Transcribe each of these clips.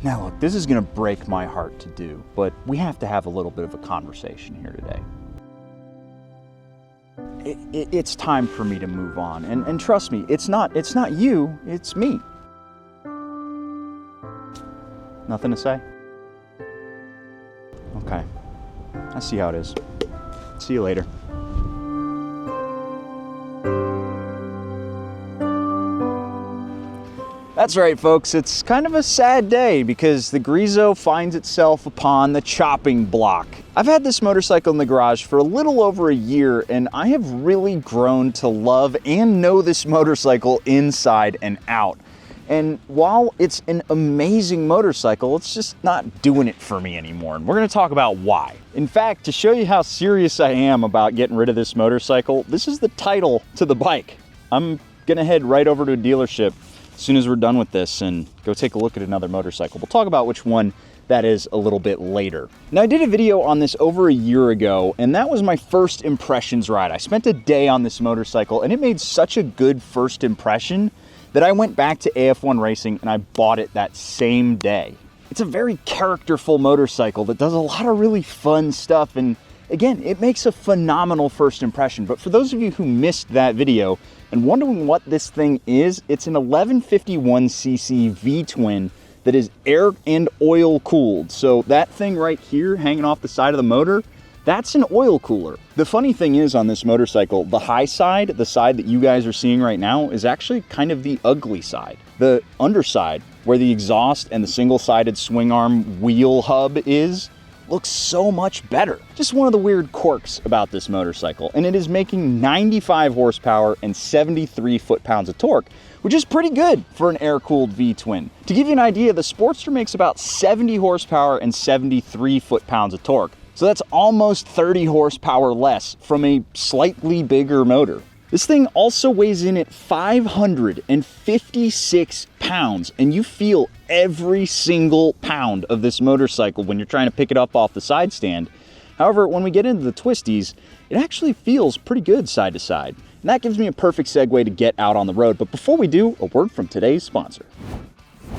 Now look, this is gonna break my heart to do, but we have to have a little bit of a conversation here today. It's time for me to move on, and trust me, it's not you, it's me. Nothing to say? Okay, I see how it is. See you later. That's right, folks, it's kind of a sad day because the Griso finds itself upon the chopping block. I've had this motorcycle in the garage for a little over a year, and I have really grown to love and know this motorcycle inside and out. And while it's an amazing motorcycle, it's just not doing it for me anymore, and we're gonna talk about why. In fact, to show you how serious I am about getting rid of this motorcycle, this is the title to the bike. I'm gonna head right over to a dealership as soon as we're done with this and go take a look at another motorcycle. We'll talk about which one that is a little bit later. Now, I did a video on this over a year ago, and that was my first impressions ride. I spent a day on this motorcycle, and it made such a good first impression that I went back to AF1 Racing and I bought it that same day. It's a very characterful motorcycle that does a lot of really fun stuff, and again, it makes a phenomenal first impression. But for those of you who missed that video and wondering what this thing is, it's an 1151cc V-twin that is air and oil cooled. So that thing right here hanging off the side of the motor, that's an oil cooler. The funny thing is on this motorcycle, the high side, the side that you guys are seeing right now, is actually kind of the ugly side. The underside, where the exhaust and the single-sided swing arm wheel hub is, looks so much better. Just one of the weird quirks about this motorcycle, and it is making 95 horsepower and 73 foot-pounds of torque, which is pretty good for an air-cooled V-twin. To give you an idea, the Sportster makes about 70 horsepower and 73 foot-pounds of torque, so that's almost 30 horsepower less from a slightly bigger motor. This thing also weighs in at 556 pounds, and you feel every single pound of this motorcycle when you're trying to pick it up off the side stand. However, when we get into the twisties, it actually feels pretty good side to side. And that gives me a perfect segue to get out on the road. But before we do, a word from today's sponsor.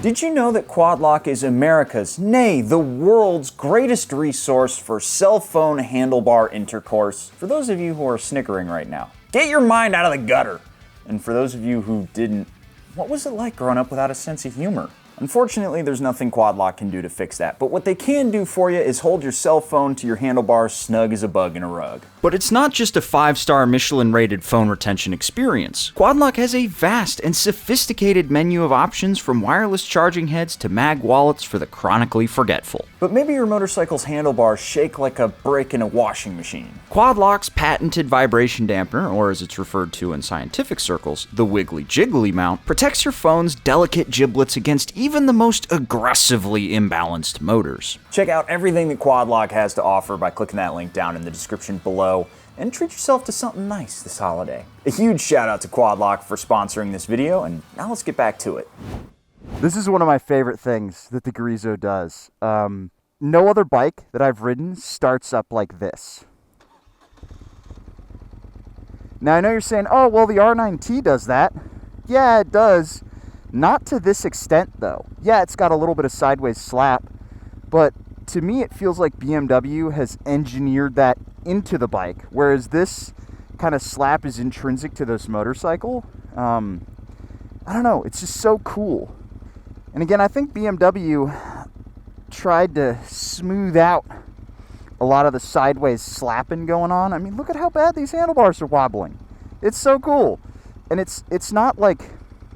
Did you know that Quadlock is America's, nay, the world's greatest resource for cell phone handlebar intercourse? For those of you who are snickering right now, get your mind out of the gutter. And for those of you who didn't, what was it like growing up without a sense of humor? Unfortunately, there's nothing Quadlock can do to fix that, but what they can do for you is hold your cell phone to your handlebars snug as a bug in a rug. But it's not just a 5-star Michelin-rated phone retention experience. Quadlock has a vast and sophisticated menu of options, from wireless charging heads to mag wallets for the chronically forgetful. But maybe your motorcycle's handlebars shake like a brick in a washing machine. Quadlock's patented vibration dampener, or as it's referred to in scientific circles, the wiggly jiggly mount, protects your phone's delicate giblets against even the most aggressively imbalanced motors. Check out everything that Quadlock has to offer by clicking that link down in the description below, and treat yourself to something nice this holiday. A huge shout out to Quadlock for sponsoring this video, and now let's get back to it. This is one of my favorite things that the Griso does. No other bike that I've ridden starts up like this. Now I know you're saying, oh, well, the R9T does that. Yeah, it does. Not to this extent, though. Yeah, it's got a little bit of sideways slap, but to me it feels like BMW has engineered that into the bike, whereas this kind of slap is intrinsic to this motorcycle. I don't know, it's just so cool. And again, I think BMW tried to smooth out a lot of the sideways slapping going on. I mean, look at how bad these handlebars are wobbling. It's so cool. And it's not like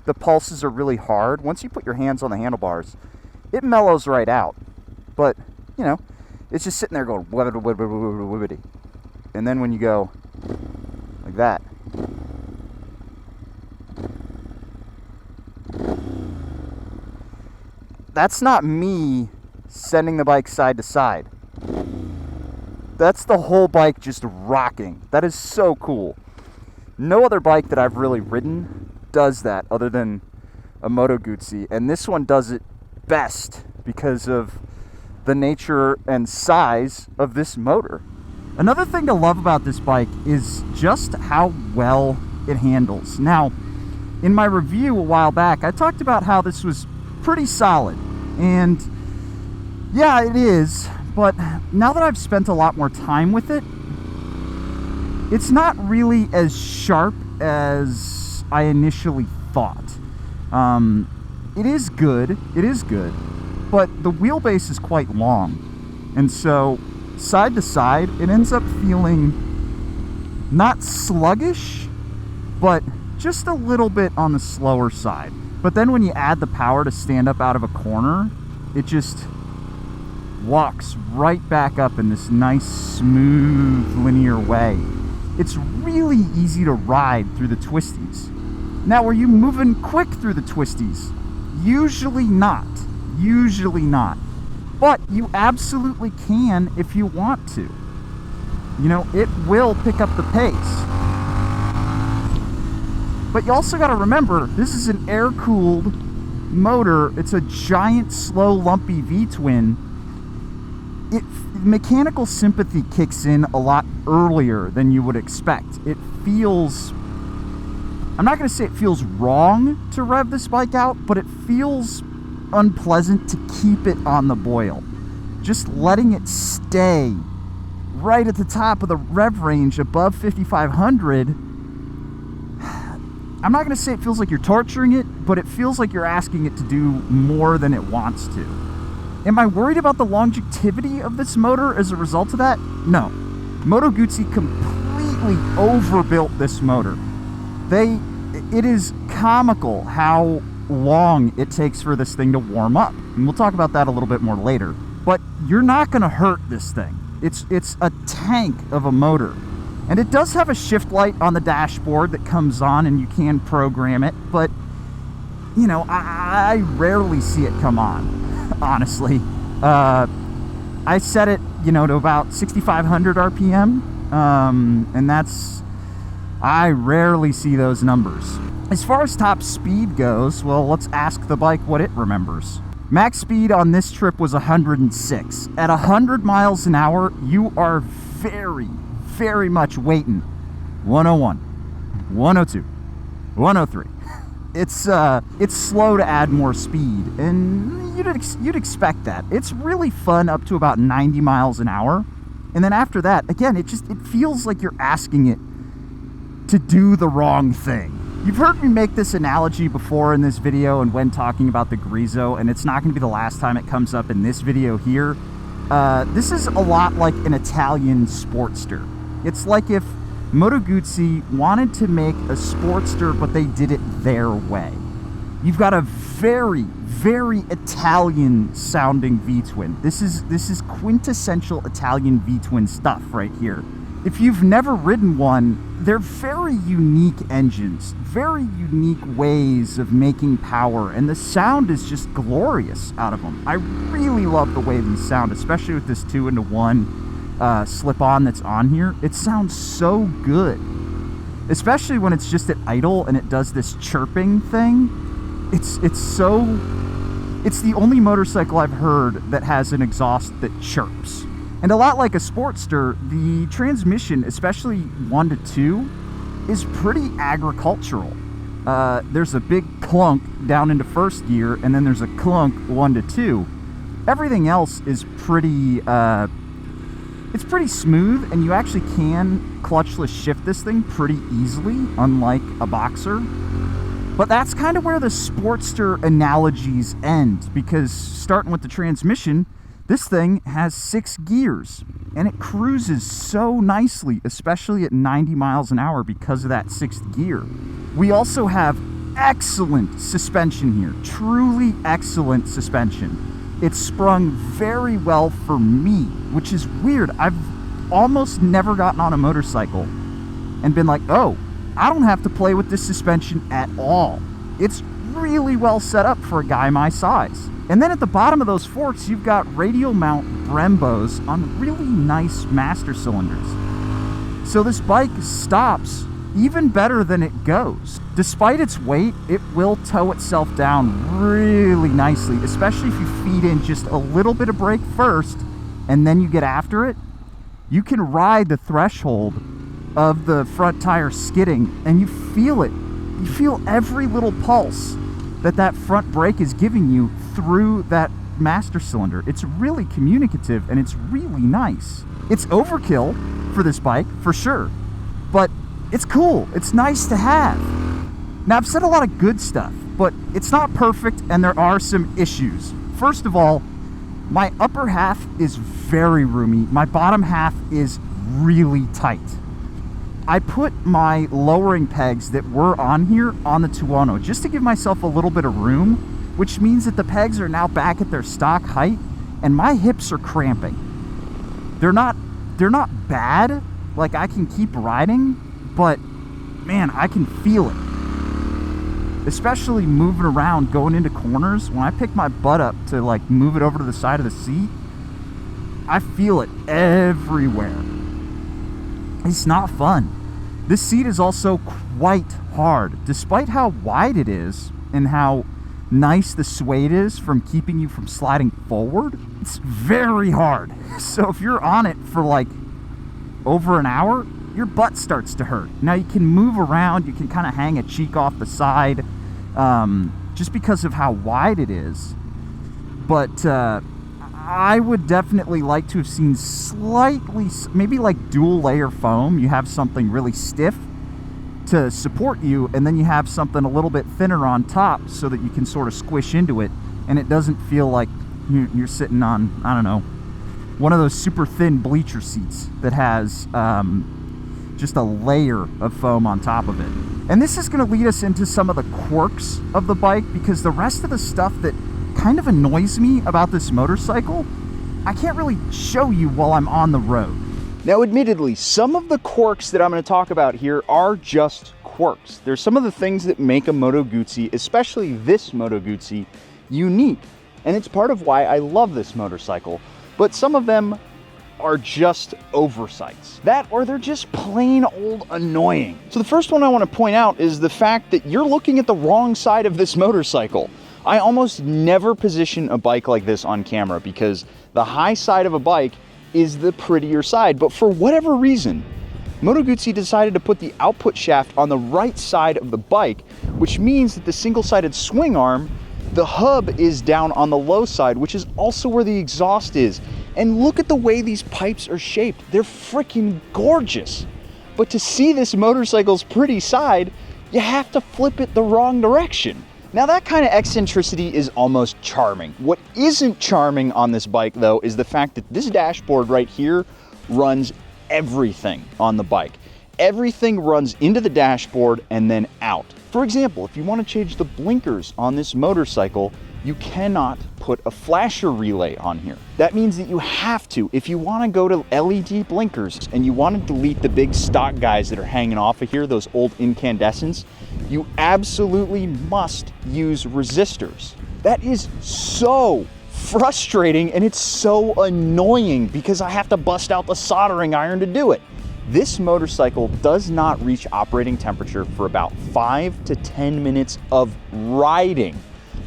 the pulses are really hard. Once you put your hands on the handlebars, it mellows right out. But, you know, it's just sitting there going wibbity, wibbity, wibbity, wibbity. And then when you go like that, that's not me sending the bike side to side. That's the whole bike just rocking. That is so cool. No other bike that I've really ridden does that other than a Moto Guzzi, and this one does it best because of the nature and size of this motor. Another thing to love about this bike is just how well it handles. Now, in my review a while back, I talked about how this was pretty solid. And yeah, it is, but now that I've spent a lot more time with it, it's not really as sharp as I initially thought. It is good, but the wheelbase is quite long. And so, side to side, it ends up feeling not sluggish, but just a little bit on the slower side. But then when you add the power to stand up out of a corner, it just walks right back up in this nice, smooth, linear way. It's really easy to ride through the twisties. Now, are you moving quick through the twisties? Usually not. Usually not. But you absolutely can if you want to. You know, it will pick up the pace. But you also got to remember, this is an air-cooled motor. It's a giant, slow, lumpy V-twin. Mechanical sympathy kicks in a lot earlier than you would expect. It feels... I'm not going to say it feels wrong to rev this bike out, but it feels unpleasant to keep it on the boil. Just letting it stay right at the top of the rev range above 5,500. I'm not going to say it feels like you're torturing it, but it feels like you're asking it to do more than it wants to. Am I worried about the longevity of this motor as a result of that? No. Moto Guzzi completely overbuilt this motor. It is comical how long it takes for this thing to warm up. And we'll talk about that a little bit more later. But you're not going to hurt this thing. It's a tank of a motor. And it does have a shift light on the dashboard that comes on and you can program it. But, you know, I rarely see it come on, honestly. I set it, you know, to about 6,500 RPM. And that's... I rarely see those numbers. As far as top speed goes, well, let's ask the bike what it remembers. Max speed on this trip was 106. At 100 miles an hour, you are very, very much waiting. 101, 102, 103. It's slow to add more speed, and you'd expect that. It's really fun up to about 90 miles an hour. And then after that, again, it feels like you're asking it to do the wrong thing. You've heard me make this analogy before in this video and when talking about the Griso, and it's not going to be the last time it comes up in this video here. This is a lot like an Italian Sportster. It's like if Moto Guzzi wanted to make a Sportster, but they did it their way. You've got a very, very Italian sounding V-twin. This is quintessential Italian V-twin stuff right here. If you've never ridden one, they're very unique engines, very unique ways of making power, and the sound is just glorious out of them. I really love the way these sound, especially with this 2-in-1 slip-on that's on here. It sounds so good, especially when it's just at idle and it does this chirping thing. It's the only motorcycle I've heard that has an exhaust that chirps. And a lot like a Sportster, the transmission, especially 1 to 2, is pretty agricultural. There's a big clunk down into first gear, and then there's a clunk 1 to 2. Everything else is pretty, it's pretty smooth, and you actually can clutchless shift this thing pretty easily, unlike a Boxer. But that's kind of where the Sportster analogies end, because starting with the transmission, this thing has 6 gears, and it cruises so nicely, especially at 90 miles an hour because of that 6th gear. We also have excellent suspension here, truly excellent suspension. It's sprung very well for me, which is weird. I've almost never gotten on a motorcycle and been like, oh, I don't have to play with this suspension at all. It's really well set up for a guy my size. And then at the bottom of those forks, you've got radial mount Brembos on really nice master cylinders. So this bike stops even better than it goes. Despite its weight, it will tow itself down really nicely, especially if you feed in just a little bit of brake first, and then you get after it. You can ride the threshold of the front tire skidding, and you feel it. You feel every little pulse that front brake is giving you through that master cylinder. It's really communicative and it's really nice. It's overkill for this bike, for sure, but it's cool. It's nice to have. Now, I've said a lot of good stuff, but it's not perfect and there are some issues. First of all, my upper half is very roomy. My bottom half is really tight. I put my lowering pegs that were on here on the Tuono just to give myself a little bit of room, which means that the pegs are now back at their stock height and my hips are cramping. They're not bad, like I can keep riding, but man, I can feel it. Especially moving around, going into corners. When I pick my butt up to like move it over to the side of the seat, I feel it everywhere. It's not fun. This seat is also quite hard. Despite how wide it is and how nice the suede is from keeping you from sliding forward, it's very hard. So if you're on it for like over an hour, your butt starts to hurt. Now you can move around, you can kind of hang a cheek off the side just because of how wide it is. But I would definitely like to have seen slightly, maybe like dual layer foam. You have something really stiff to support you, and then you have something a little bit thinner on top so that you can sort of squish into it, and it doesn't feel like you're sitting on, I don't know, one of those super thin bleacher seats that has just a layer of foam on top of it. And this is going to lead us into some of the quirks of the bike, because the rest of the stuff that kind of annoys me about this motorcycle, I can't really show you while I'm on the road. Now, admittedly, some of the quirks that I'm going to talk about here are just quirks. They're some of the things that make a Moto Guzzi, especially this Moto Guzzi, unique. And it's part of why I love this motorcycle. But some of them are just oversights. That, or they're just plain old annoying. So the first one I want to point out is the fact that you're looking at the wrong side of this motorcycle. I almost never position a bike like this on camera because the high side of a bike is the prettier side, but for whatever reason, Moto Guzzi decided to put the output shaft on the right side of the bike, which means that the single-sided swing arm, the hub is down on the low side, which is also where the exhaust is. And look at the way these pipes are shaped. They're freaking gorgeous. But to see this motorcycle's pretty side, you have to flip it the wrong direction. Now that kind of eccentricity is almost charming. What isn't charming on this bike though is the fact that this dashboard right here runs everything on the bike. Everything runs into the dashboard and then out. For example, if you want to change the blinkers on this motorcycle, you cannot put a flasher relay on here. That means that you have to, if you want to go to LED blinkers and you want to delete the big stock guys that are hanging off of here, those old incandescents, you absolutely must use resistors. That is so frustrating and it's so annoying because I have to bust out the soldering iron to do it. This motorcycle does not reach operating temperature for about 5 to 10 minutes of riding.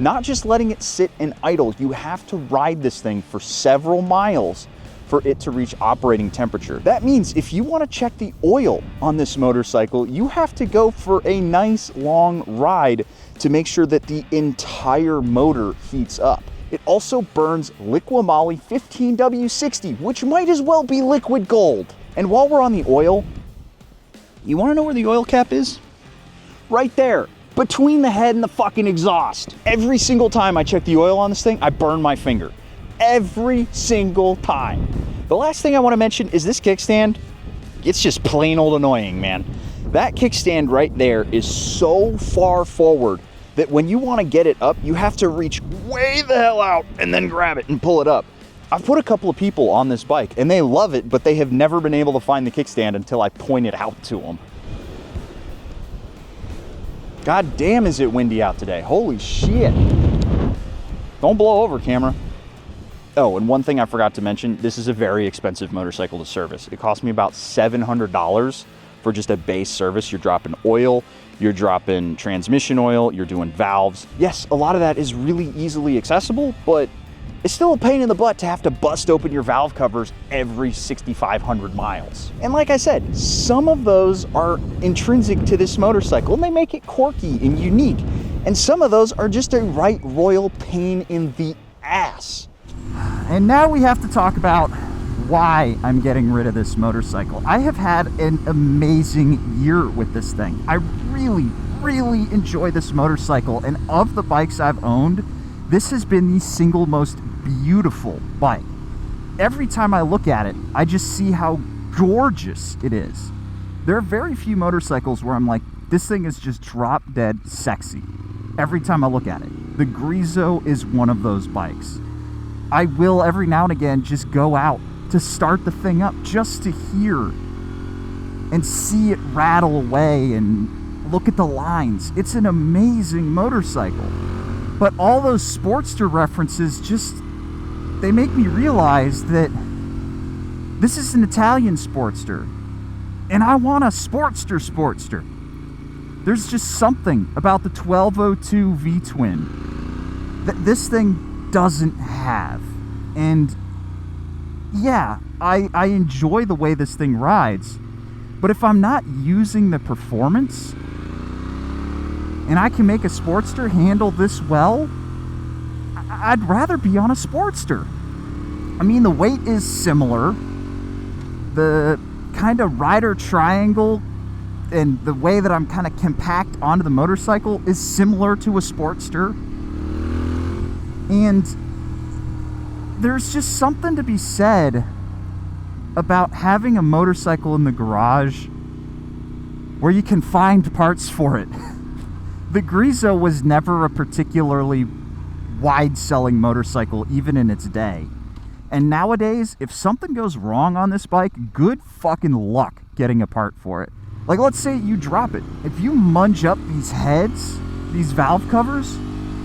Not just letting it sit and idle, you have to ride this thing for several miles for it to reach operating temperature. That means if you want to check the oil on this motorcycle, you have to go for a nice long ride to make sure that the entire motor heats up. It also burns Liqui-Moly 15W60, which might as well be liquid gold. And while we're on the oil, you want to know where the oil cap is? Right there, between the head and the fucking exhaust. Every single time I check the oil on this thing, I burn my finger. Every single time. The last thing I want to mention is this kickstand. It's just plain old annoying, man. That kickstand right there is so far forward that when you want to get it up, you have to reach way the hell out and then grab it and pull it up. I've put a couple of people on this bike and they love it, but they have never been able to find the kickstand until I point it out to them. God damn, is it windy out today. Holy shit. Don't blow over, camera. Oh, and one thing I forgot to mention, this is a very expensive motorcycle to service. It cost me about $700 for just a base service. You're dropping oil, you're dropping transmission oil, you're doing valves. Yes, a lot of that is really easily accessible, but it's still a pain in the butt to have to bust open your valve covers every 6,500 miles. And like I said, some of those are intrinsic to this motorcycle and they make it quirky and unique. And some of those are just a right royal pain in the ass. And now we have to talk about why I'm getting rid of this motorcycle. I have had an amazing year with this thing. I really, really enjoy this motorcycle, and of the bikes I've owned, this has been the single most beautiful bike. Every time I look at it, I just see how gorgeous it is. There are very few motorcycles where I'm like, this thing is just drop dead sexy every time I look at it. The Griso is one of those bikes. I will every now and again just go out to start the thing up just to hear and see it rattle away and look at the lines. It's an amazing motorcycle. But all those Sportster references just, they make me realize that this is an Italian Sportster, and I want a Sportster. There's just something about the 1202 V-twin that this thing doesn't have. And yeah, I enjoy the way this thing rides, but if I'm not using the performance, and I can make a Sportster handle this well, I'd rather be on a Sportster. I mean, the weight is similar. The kind of rider triangle and the way that I'm kind of compact onto the motorcycle is similar to a Sportster. And there's just something to be said about having a motorcycle in the garage where you can find parts for it. The Griso was never a particularly wide-selling motorcycle, even in its day. And nowadays, if something goes wrong on this bike, good fucking luck getting a part for it. Like, let's say you drop it. If you munge up these heads, these valve covers,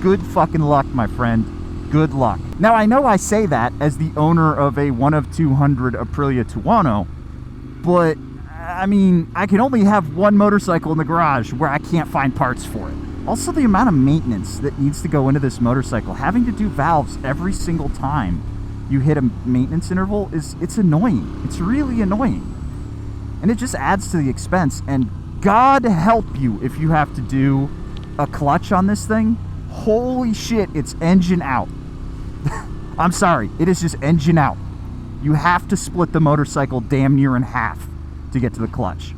good fucking luck, my friend. Good luck. Now, I know I say that as the owner of a 1 of 200 Aprilia Tuono, but, I mean, I can only have one motorcycle in the garage where I can't find parts for it. Also, the amount of maintenance that needs to go into this motorcycle, having to do valves every single time you hit a maintenance interval, it's annoying. It's really annoying. And it just adds to the expense. And God help you if you have to do a clutch on this thing. Holy shit, it's engine out. I'm sorry, it is just engine out. You have to split the motorcycle damn near in half to get to the clutch.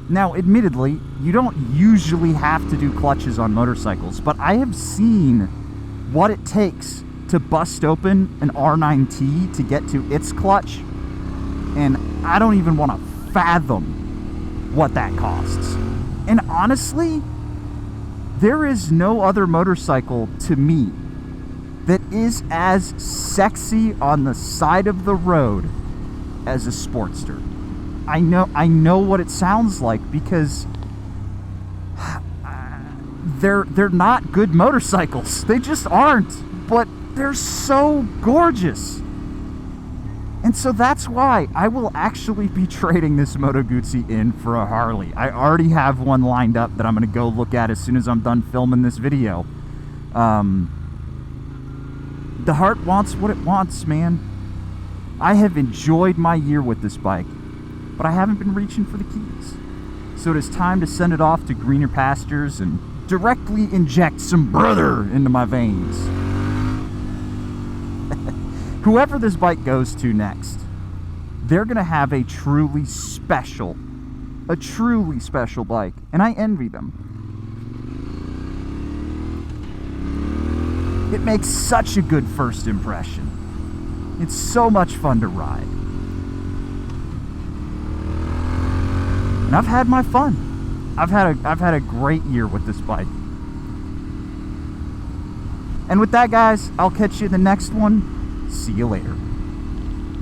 Now, admittedly, you don't usually have to do clutches on motorcycles, but I have seen what it takes to bust open an R9T to get to its clutch, and I don't even want to fathom what that costs. And honestly, there is no other motorcycle to me that is as sexy on the side of the road as a Sportster. I know what it sounds like, because they're not good motorcycles. They just aren't. But they're so gorgeous. And so that's why I will actually be trading this Moto Guzzi in for a Harley. I already have one lined up that I'm going to go look at as soon as I'm done filming this video. The heart wants what it wants, man. I have enjoyed my year with this bike, but I haven't been reaching for the keys. So it is time to send it off to greener pastures and directly inject some brother into my veins. Whoever this bike goes to next, they're going to have a truly special bike, and I envy them. It makes such a good first impression. It's so much fun to ride. And I've had my fun. I've had a great year with this bike. And with that, guys, I'll catch you in the next one. See you later.